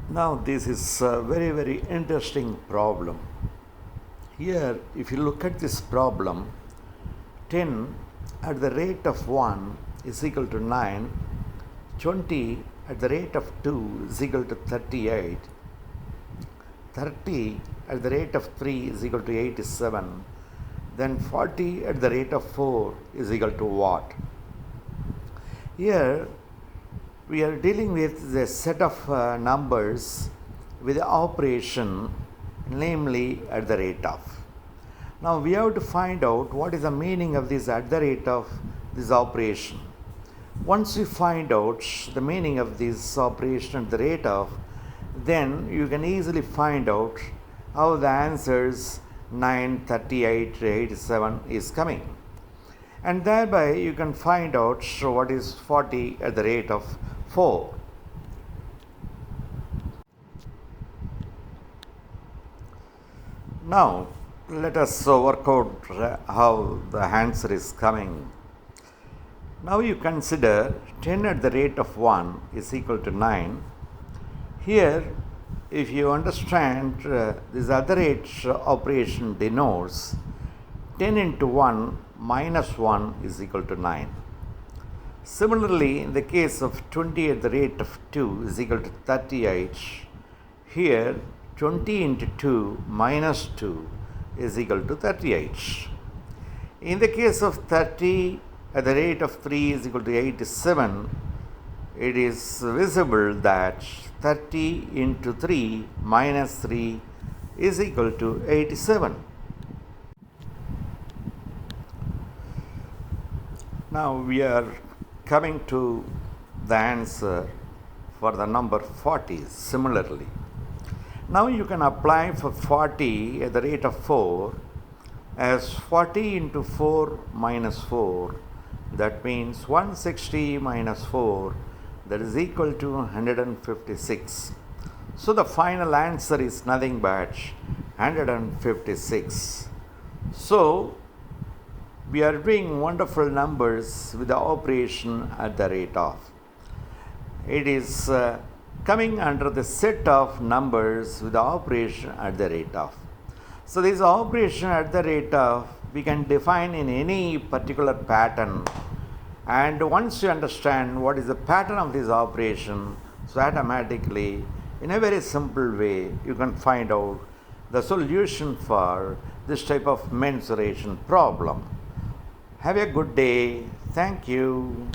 Now this is a very interesting problem. Here if you look at this problem, 10 at the rate of 1 is equal to 9, 20 at the rate of 2 is equal to 38, 30 at the rate of 3 is equal to 87, then 40 at the rate of 4 is equal to what? Here we are dealing with the set of numbers with the operation, namely at the rate of. Now we have to find out what is the meaning of this at the rate of this operation. Once we find out the meaning of this operation at the rate of, then you can easily find out how the answers 9, 38, 87 is coming. And thereby you can find out what is 40 at the rate of 4. Now let us work out how the answer is coming. Now you consider 10 at the rate of 1 is equal to 9. Here if you understand this other rate operation denotes 10 into 1 minus 1 is equal to 9. Similarly, in the case of 20 at the rate of 2 is equal to 38, here 20 into 2 minus 2 is equal to 38. In the case of 30 at the rate of 3 is equal to 87, it is visible that 30 into 3 minus 3 is equal to 87. Now we are coming to the answer for the number 40 similarly. Now you can apply for 40 at the rate of 4 as 40 into 4 minus 4. That means 160 minus 4, that is equal to 156. So the final answer is nothing but 156. So we are doing wonderful numbers with the operation at the rate of. It is coming under the set of numbers with the operation at the rate of. So this operation at the rate of we can define in any particular pattern, and once you understand what is the pattern of this operation, so automatically in a very simple way you can find out the solution for this type of mensuration problem. Have a good day. Thank you.